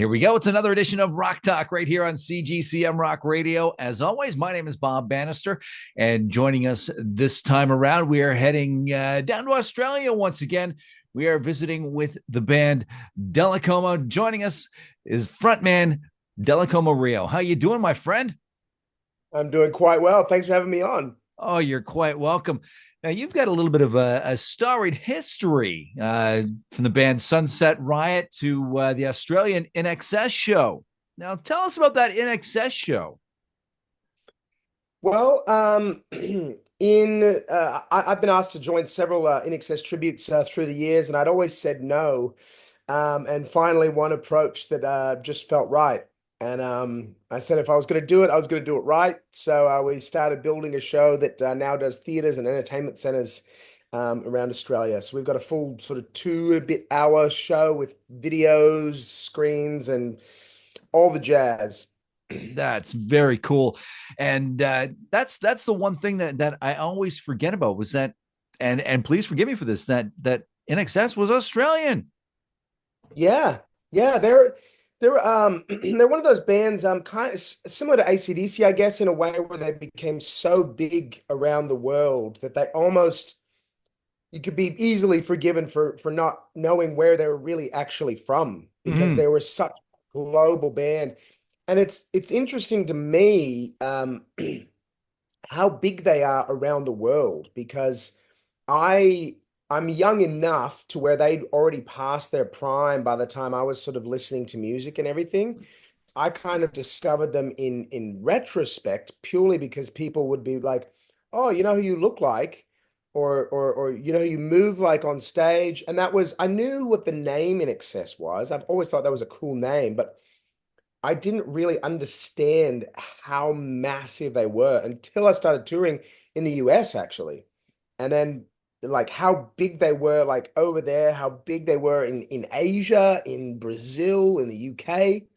Here we go. It's another edition of Rock Talk right here on CGCM Rock Radio. As always, my name is Bob Bannister, and joining us this time around, we are heading down to Australia once again. We are visiting with the band Dellacoma. Joining us is frontman Dellacoma Rio. How you doing, my friend? I'm doing quite well. Thanks for having me on. Oh, you're quite welcome. Now, you've got a little bit of a storied history from the band Sunset Riot to the Australian INXS show. Now, tell us about that INXS show. Well, I've been asked to join several INXS tributes through the years, and I'd always said no. And finally, one approach that just felt right. And I said if I was going to do it, I was going to do it right. So we started building a show that now does theaters and entertainment centers around Australia. So we've got a full sort of 2 and a bit hour show with videos, screens, and all the jazz. That's very cool, and that's the one thing that I always forget about was that, and please forgive me for this, that INXS was Australian. Yeah, yeah, they're they're one of those bands kind of similar to AC/DC, I guess, in a way where they became so big around the world that they almost you could be easily forgiven for not knowing where they were really actually from because Mm-hmm. they were such a global band. And it's interesting to me how big they are around the world because I I'm young enough to where they'd already passed their prime by the time I was sort of listening to music and everything. I kind of discovered them in retrospect purely because people would be like, "Oh, you know who you look like," or you know who you move like on stage. And that was I knew what the name in excess was. I've always thought that was a cool name, but I didn't really understand how massive they were until I started touring in the US actually. And then like how big they were like over there, how big they were in Asia, in Brazil, in the UK.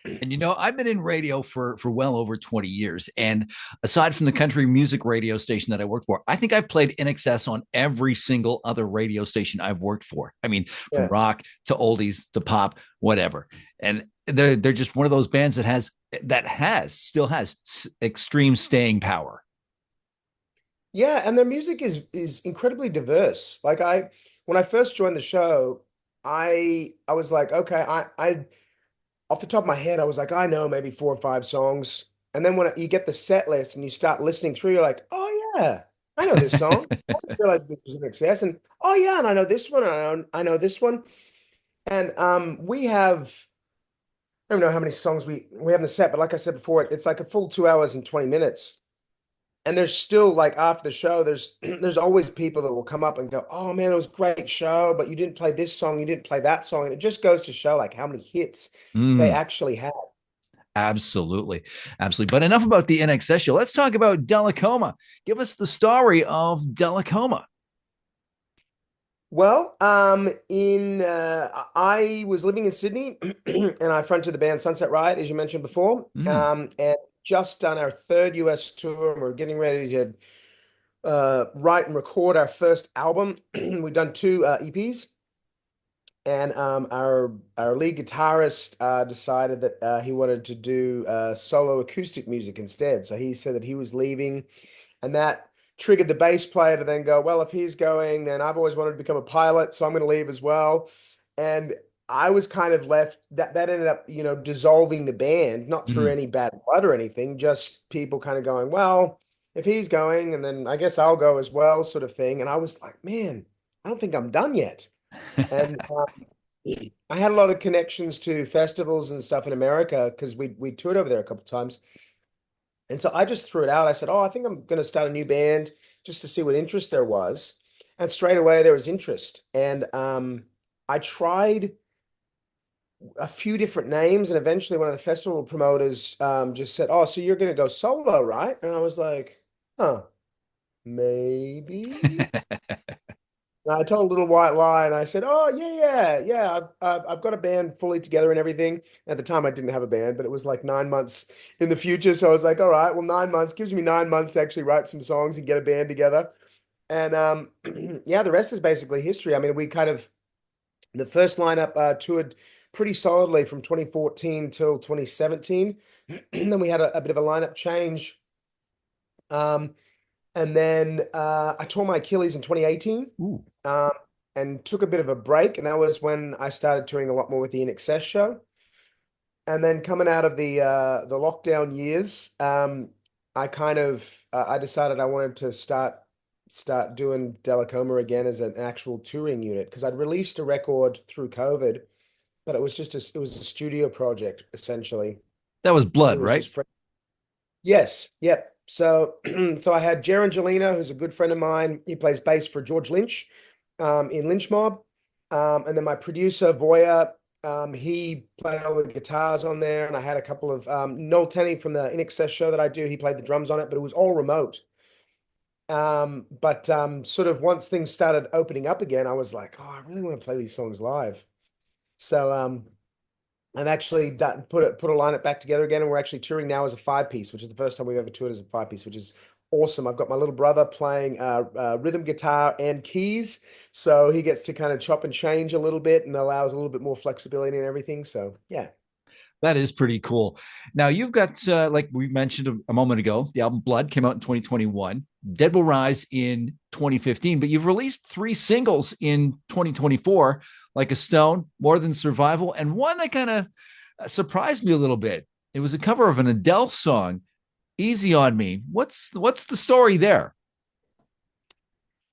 And I've been in radio for well over 20 years. And aside from the country music radio station that I work for, I think I've played in excess on every single other radio station I've worked for. I mean, from Yeah. rock to oldies to pop, whatever. And they're just one of those bands still has extreme staying power. Yeah, and their music is incredibly diverse. Like when I first joined the show, I was like, okay, I off the top of my head, I was like, I know maybe 4 or 5 songs. And then when you get the set list and you start listening through, you're like, oh yeah, I know this song. I didn't realize this was an excess. And oh yeah, and I know this one, and I know this one. And we have I don't know how many songs we have in the set, but like I said before, it's like a full 2 hours and 20 minutes. And there's still like after the show, there's always people that will come up and go, "Oh man, it was a great show, but you didn't play this song, you didn't play that song." And it just goes to show like how many hits they Mm, actually have. absolutely. Absolutely. But enough about the NXS show. Let's talk about Dellacoma. Give us the story of Dellacoma. Well, in I was living in Sydney and I fronted the band Sunset Riot, as you mentioned before. Mm. And just done our third US tour, and we're getting ready to write and record our first album. We've done 2 EPs. And our lead guitarist decided that he wanted to do solo acoustic music instead. So he said that he was leaving, and that triggered the bass player to then go, well, if he's going, then I've always wanted to become a pilot, so I'm going to leave as well. And I was kind of left that ended up, dissolving the band, not through Mm. any bad blood or anything, just people kind of going, well, if he's going, and then I guess I'll go as well, sort of thing. And I was like, man, I don't think I'm done yet. And I had a lot of connections to festivals and stuff in America because we toured over there a couple of times. And so I just threw it out. I said, "Oh, I think I'm going to start a new band just to see what interest there was." And straight away there was interest. And I tried a few different names, and eventually one of the festival promoters just said, "Oh, so you're going to go solo, right?" And I was like, "Huh, maybe." And I told a little white lie and I said, "Oh, yeah, yeah, yeah. I've got a band fully together and everything." At the time, I didn't have a band, but it was like 9 months in the future. So I was like, "All right, well, 9 months gives me 9 months to actually write some songs and get a band together." And yeah, the rest is basically history. I mean, we kind of the first lineup toured pretty solidly from 2014 till 2017. And then we had a bit of a lineup change. Um, and then I tore my Achilles in 2018, Ooh, um, and took a bit of a break. And that was when I started touring a lot more with the INXS show. And then coming out of the lockdown years, I kind of I decided I wanted to start doing Dellacoma again as an actual touring unit because I'd released a record through COVID, but it was a studio project essentially. that was It Blood, was right? just yes, yep. So so I had Jaron Gelina, who's a good friend of mine. He plays bass for George Lynch, in Lynch Mob. And then my producer, Voya, he played all the guitars on there. And I had a couple of Noel Tenney from the INXS show that I do. He played the drums on it, but it was all remote. But sort of once things started opening up again, I was like, oh, I really want to play these songs live. So I've actually put a lineup back together again, and we're actually touring now as a five piece, which is the first time we've ever toured as a five piece, which is awesome. I've got my little brother playing rhythm guitar and keys, so he gets to kind of chop and change a little bit and allows a little bit more flexibility and everything. So yeah. That is pretty cool. Now you've got, like we mentioned a moment ago, the album Blood came out in 2021. Dead Will Rise in 2015, but you've released three singles in 2024, like a Stone, More Than Survival, and one that kind of surprised me a little bit. It was a cover of an Adele song, Easy on Me. What's the story there?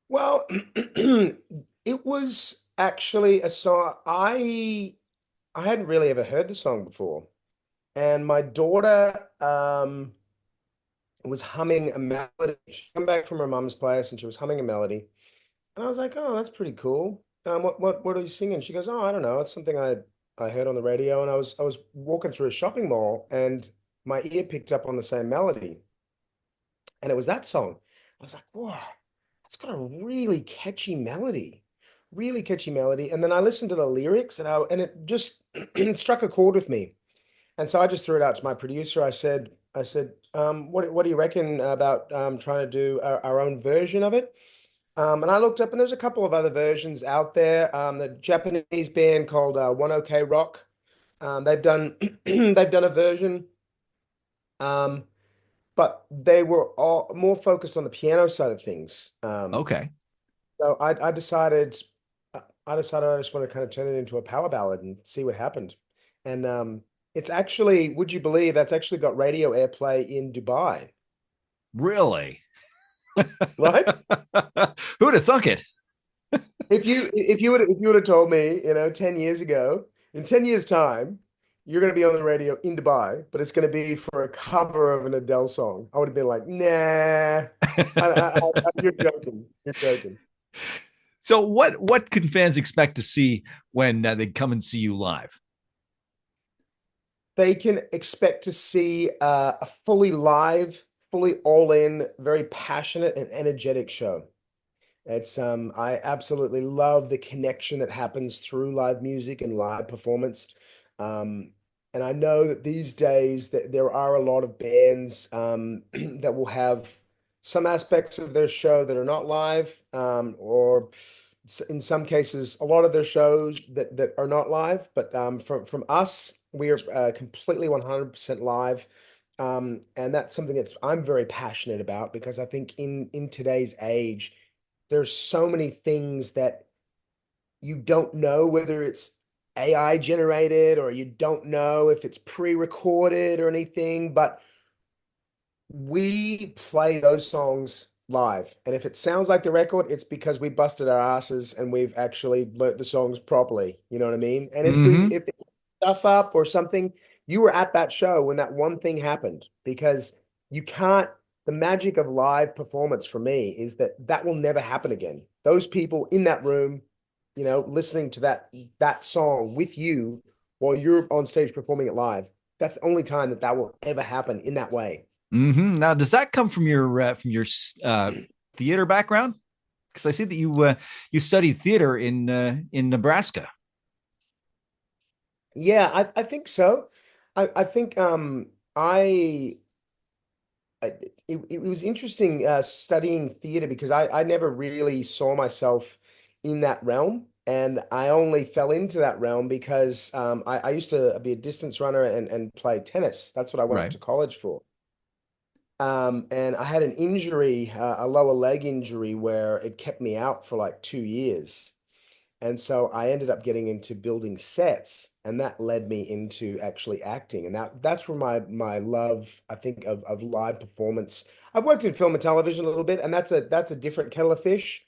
Well, it was actually a song I hadn't really ever heard the song before, and my daughter was humming a melody. She came back from her mum's place and she was humming a melody. And I was like, oh, that's pretty cool. What are you singing? She goes, oh, I don't know. It's something I heard on the radio. And I was walking through a shopping mall and my ear picked up on the same melody. And it was that song. I was like, wow, that's got a really catchy melody. Really catchy melody. And then I listened to the lyrics and it just it struck a chord with me. And so I just threw it out to my producer. What do you reckon about trying to do our own version of it? And I looked up, and there's a couple of other versions out there. The Japanese band called One OK Rock. They've done they've done a version, um, but they were all more focused on the piano side of things. Okay. So I decided I just want to kind of turn it into a power ballad and see what happened. And it's actually, would you believe that's actually got radio airplay in Dubai, Really? right? Who'd have thunk it? If you would have told me, 10 years ago, in 10 years time, you're going to be on the radio in Dubai, but it's going to be for a cover of an Adele song, I would have been like, nah, you're joking. You're joking. So what can fans expect to see when they come and see you live? They can expect to see a fully live, fully all in, very passionate and energetic show. It's I absolutely love the connection that happens through live music and live performance. Um, and I know that these days that there are a lot of bands that will have some aspects of their show that are not live, or in some cases, a lot of their shows that are not live. But from us, we are completely 100% live. And that's something that's I'm very passionate about because I think in today's age there's so many things that you don't know whether it's AI generated or you don't know if it's pre-recorded or anything, but we play those songs live. And if it sounds like the record, it's because we busted our asses and we've actually learnt the songs properly. You know what I mean? And Mm-hmm. if it's stuff up or something, you were at that show when that one thing happened because you can't, the magic of live performance for me is that that will never happen again. Those people in that room, listening to that song with you while you're on stage performing it live, that's the only time that that will ever happen in that way. Mm-hmm. Now, does that come from your uh, theater background? Because I see that you studied theater in Nebraska. Yeah, I think so. I think I it was interesting studying theater because I never really saw myself in that realm. And I only fell into that realm because I used to be a distance runner and play tennis. That's what I went Right. to college for. And I had an injury, a lower leg injury, where it kept me out for like 2 years. And so I ended up getting into building sets, and that led me into actually acting. And that's where my love, I think, of live performance. I've worked in film and television a little bit, and that's a different kettle of fish.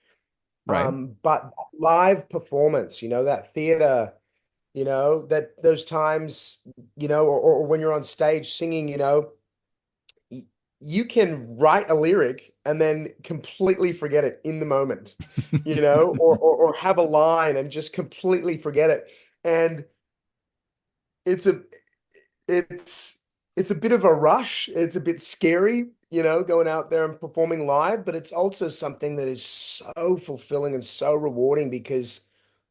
Right. But live performance, that theater, that those times, or when you're on stage singing, y- you can write a lyric and then completely forget it in the moment, or have a line and just completely forget it. And it's a it's it's a bit of a rush. It's a bit scary, going out there and performing live, but it's also something that is so fulfilling and so rewarding because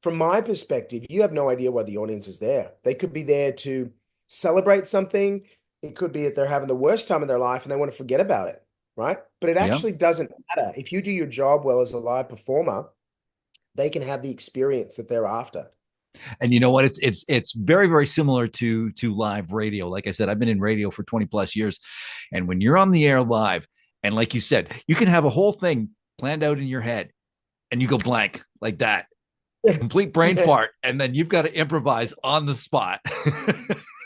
from my perspective, you have no idea why the audience is there. They could be there to celebrate something. It could be that they're having the worst time of their life and they want to forget about it, right? But it Yeah. actually doesn't matter. If you do your job well as a live performer, they can have the experience that they're after. And you know what? It's very very similar to live radio. Like I said, I've been in radio for 20 plus years, and when you're on the air live, and like you said, you can have a whole thing planned out in your head, and you go blank like that, complete brain Yeah, fart, and then you've got to improvise on the spot.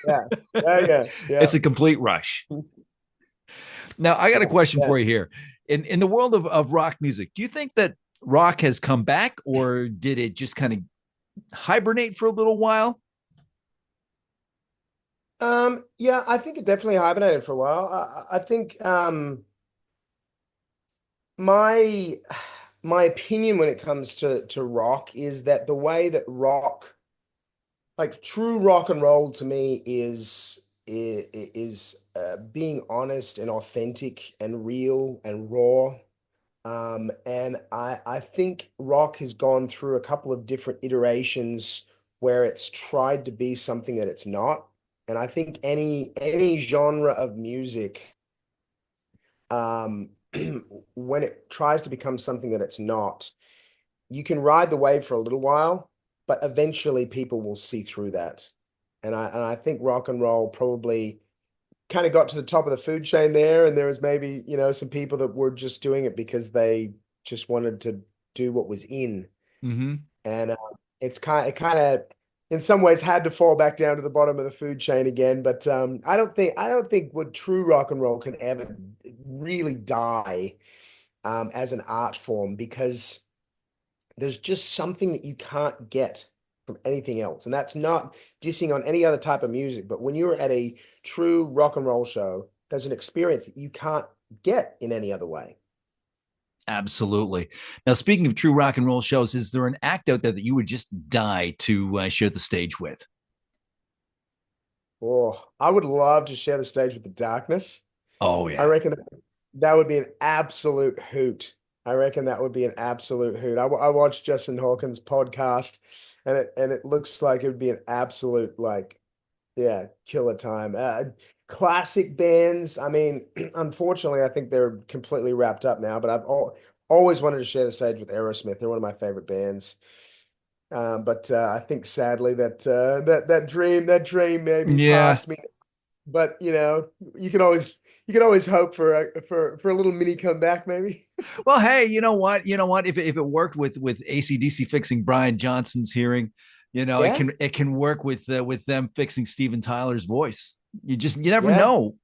yeah, yeah, It's yeah, a complete rush. Now, I got a question yeah. for you here. In the world of rock music, do you think that rock has come back, or did it just kind of hibernate for a little while? Yeah, I think it definitely hibernated for a while. I think my my opinion when it comes to rock is that the way that rock, like true rock and roll to me is being honest and authentic and real and raw. And I think rock has gone through a couple of different iterations where it's tried to be something that it's not. And I think any genre of music, um, when it tries to become something that it's not, you can ride the wave for a little while, but eventually people will see through that. And I think rock and roll probably kind of got to the top of the food chain there, and there was maybe, some people that were just doing it because they just wanted to do what was in. Mm-hmm. And it kind of in some ways had to fall back down to the bottom of the food chain again. But I don't think what true rock and roll can ever really die as an art form because there's just something that you can't get from anything else. And that's not dissing on any other type of music, but when you're at a true rock and roll show, there's an experience that you can't get in any other way. Absolutely. Now, speaking of true rock and roll shows, is there an act out there that you would just die to share the stage with? Oh, I would love to share the stage with the Darkness. Oh I yeah. reckon that would be an absolute hoot. I reckon that would be an absolute hoot. I watched Justin Hawkins' podcast, and it looks like it would be an absolute like, yeah, killer time. Classic bands. I mean, unfortunately, I think they're completely wrapped up now. But always wanted to share the stage with Aerosmith. They're one of my favorite bands. But I think sadly that dream maybe Yeah. passed me. But you can always you can always hope for a little mini comeback, maybe. Well, hey, you know what? You know what? If it worked with ACDC fixing Brian Johnson's hearing, it Yeah, can work with them fixing Steven Tyler's voice. You never yeah, know.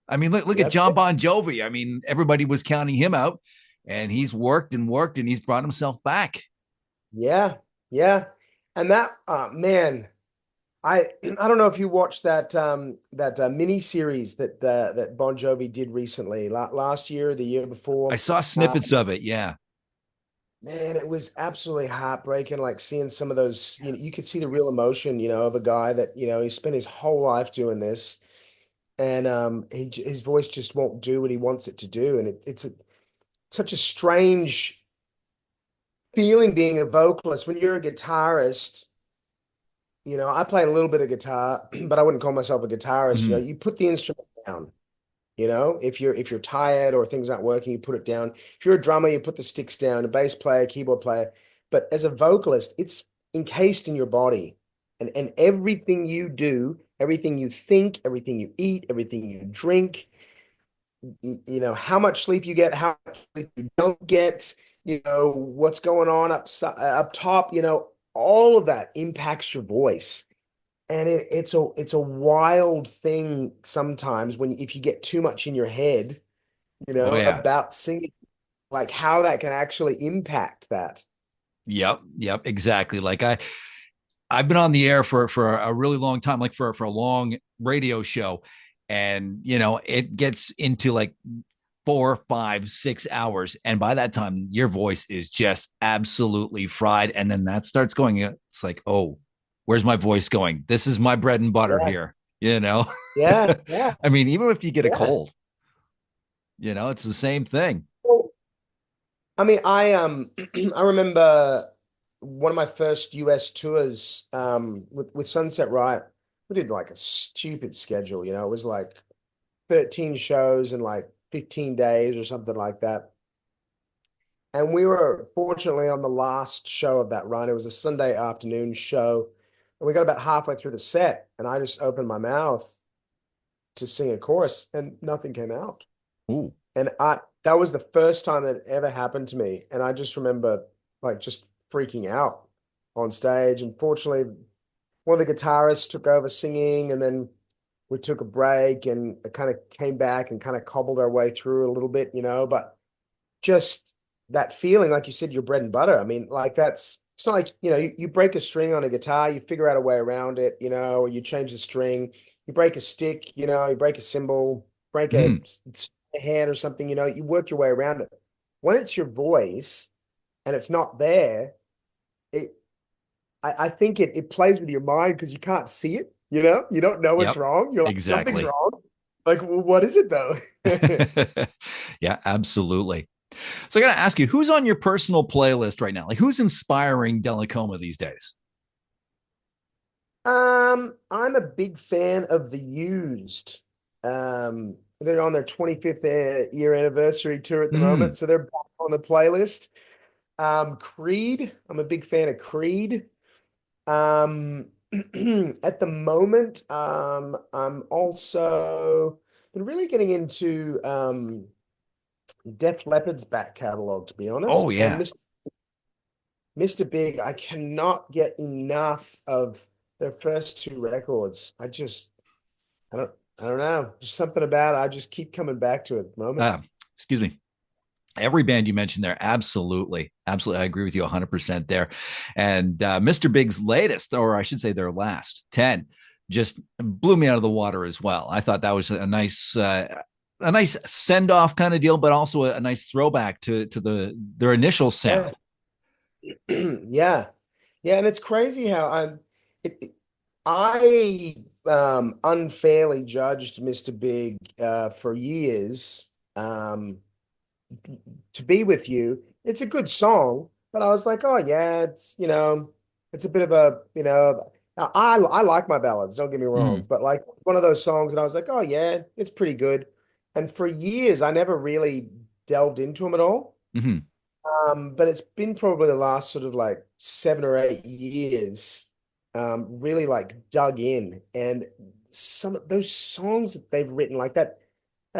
I mean, look at that's John it. Bon Jovi. I mean, everybody was counting him out, and he's worked and he's brought himself back. Yeah, yeah, and that man. I don't know if you watched that mini series that Bon Jovi did recently, last year, the year I before. saw Uh, snippets of it. Yeah. Man, it was absolutely heartbreaking. Like seeing some of those, you could see the real emotion, of a guy that he spent his whole life doing this, and his voice just won't do what he wants it to do, and such a strange feeling being a vocalist when you're a guitarist. I play a little bit of guitar, but I wouldn't call myself a guitarist. Mhm. You put the instrument down. If you're tired or things aren't working, you put it down. If you're a drummer, you put the sticks down. A bass player, keyboard player. But as a vocalist, encased in your body, and everything you do, everything you think, everything you eat, everything you drink, you know, how much sleep you get, how much sleep you don't get, you know, what's going on up top, you know, all of that impacts your voice. And it's a wild thing sometimes when if you get too much in your head, you Oh know, yeah. about singing, like how that can actually impact that. Yep. Yep. Exactly. Like I've been on the air for a really long time, like for a long radio show, and it gets into like 4, 5, 6 hours, and by that time your voice is just absolutely fried, and then that starts going. It's like, oh, where's my voice going? This is my bread and butter Yeah, here. You know, yeah, yeah, I mean, even if you get a yeah. cold, it's the same thing. Well, I mean, I remember one of my first US tours with Sunset Riot. We did like a stupid schedule, you know, it was like 13 shows in like 15 days or something like that. And we were fortunately on the last show of that run. It was a Sunday afternoon show. And we got about halfway through the set, and I just opened my mouth to sing a chorus, and nothing came out. Ooh. And that was the first time that ever happened to me. And I just remember like just freaking out on stage. And fortunately, one of the guitarists took over singing, and then we took a break and it kind of came back and kind of cobbled our way through a little bit, you know, but just that feeling, like you said, your bread and butter. I mean, like it's not like, you know, you break a string on a guitar, you figure out a way around it, you know, or you change the string, you break a stick, you know, you break a cymbal, break Mm. a hand or something, you know, you work your way around it. When it's your voice and it's not there, it, I think it plays with your mind because you can't see it, you know, you don't know what's Yep. wrong. You're like, something's Exactly. wrong. Like, well, what is it though? Yeah, absolutely. So I got to ask you, who's on your personal playlist right now? Like, who's inspiring Dellacoma these days? I'm a big fan of the Used. They're on their 25th year anniversary tour at the moment, Mm. so they're back on the playlist. Creed, I'm a big fan of Creed. Um, at the moment, I'm also been really getting into Def Leppard's back catalog, to be Oh honest, and yeah. Mr. Big, I cannot get enough of their first two records. I don't I don't know. There's something about it. I just keep coming back to it at the moment. Uh, Excuse me. Every band you mentioned there, absolutely, absolutely, I agree with you 100% there. And Mr. Big's latest, or I should say their last 10, just blew me out of the water as well. I thought that was a nice send off kind of deal, but also a nice throwback to their initial Yeah. sound. Yeah. Yeah, and it's crazy how I unfairly judged Mr. Big for years. To Be With You. It's a good song, but I was like, oh yeah, it's you know, it's a bit of a you know, I like my ballads. Don't get me wrong, Mm. but like one of those songs, and I was like, oh yeah, it's pretty good. And for years, I never really delved into them at all. Mm-hmm. But it's been probably the last sort of like 7 or 8 years, really like dug in, and some of those songs that they've written, like that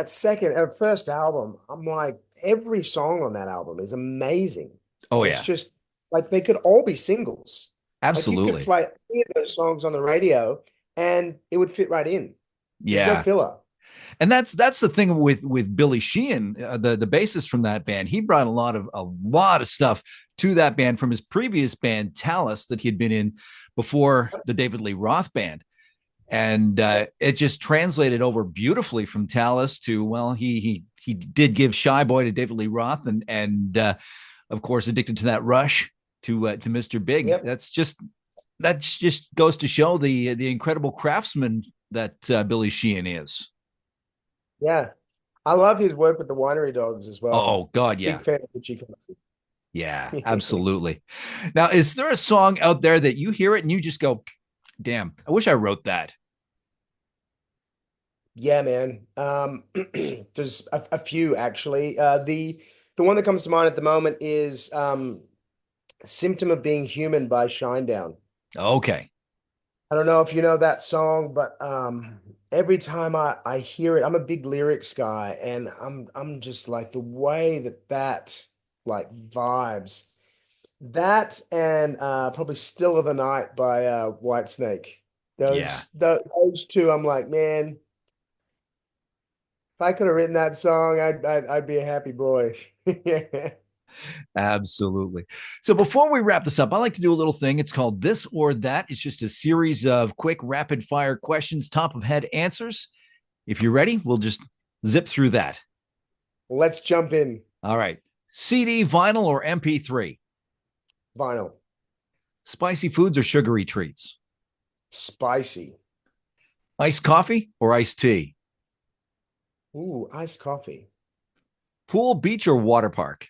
second first album, I'm like, every song on that album is amazing. Oh And it's yeah, just like they could all be singles. Like you could absolutely. play any of those songs on the radio and it would fit right in. There's no Yeah. filler. And that's the thing with Billy Sheehan, the bassist from that band. He brought a lot of stuff to that band from his previous band Talus that he had been in before the David Lee Roth band, and it just translated over beautifully from Talus to, well, he did give Shy Boy to David Lee Roth, and of course Addicted to That Rush to Mr. Big. Yep. That just goes to show the incredible craftsman that Billy Sheehan is. Yeah. I love his work with the Winery Dogs as well. Oh God, yeah. Big fan of Richie Yeah, Clancy. absolutely. Now, is there a song out there that you hear it and you just go, damn, I wish I wrote that? Yeah, man. There's a few actually. The one that comes to mind at the moment is Symptom of Being Human by Shinedown. Okay. I don't know if you know that song, but every time I hear it, I'm a big lyrics guy, and I'm just like the way that like vibes. That and probably Still of the Night by Whitesnake. Yeah, Those two, I'm like, man, if I could have written that song, I'd be a happy boy. absolutely. So before we wrap this up, I like to do a little thing. It's called This or That. It's just a series of quick rapid fire questions, top of head answers. If you're ready, we'll just zip through that. Let's jump in. All right. CD, vinyl, or MP3? Vinyl. Spicy foods or sugary treats? Spicy. Iced coffee or iced tea? Ooh, iced coffee. Pool, beach, or water park?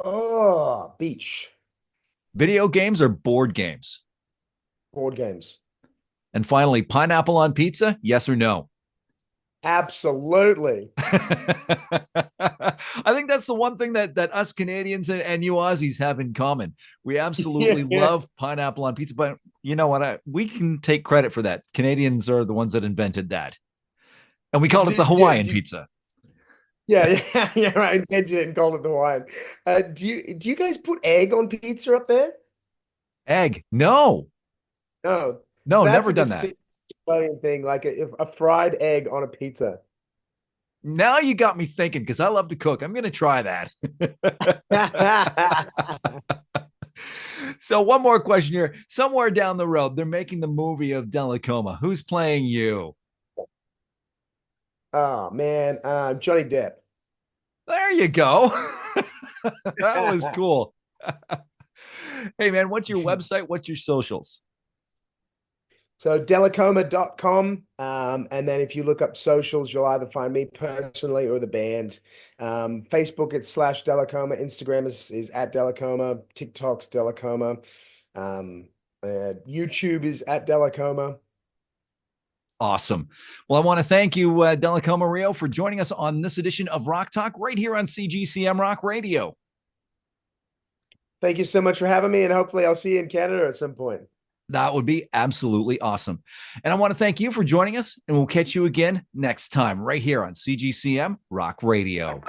Oh, beach. Video games or board games? Board games. And finally, pineapple on pizza, yes or no? Absolutely. I think that's the one thing that us Canadians and you Aussies have in common. We absolutely Yeah. love pineapple on pizza, but you know what? We can take credit for that. Canadians are the ones that invented that. And we called it the Yeah, Hawaiian pizza. yeah, right. Invented it and called it the wine. Do you guys put egg on pizza up there? Egg. No, No. So no, that's never like a done that. such Italian thing, like a fried egg on a pizza. Now you got me thinking because I love to cook. I'm going to try that. So, one more question here. Somewhere down the road, they're making the movie of Dellacoma. Who's playing you? Oh man, Johnny Depp. There you go. That was cool. Hey, man, what's your website? What's your socials? So Dellacoma.com. And then if you look up socials, you'll either find me personally or the band. Facebook, it's /Dellacoma. Instagram is at Dellacoma. TikTok's Dellacoma. Um, YouTube is at Dellacoma. Awesome. Well, I want to thank you, Dellacoma Rio, for joining us on this edition of Rock Talk right here on CGCM Rock Radio. Thank you so much for having me, and hopefully I'll see you in Canada at some point. That would be absolutely awesome. And I want to thank you for joining us, and we'll catch you again next time right here on CGCM Rock Radio.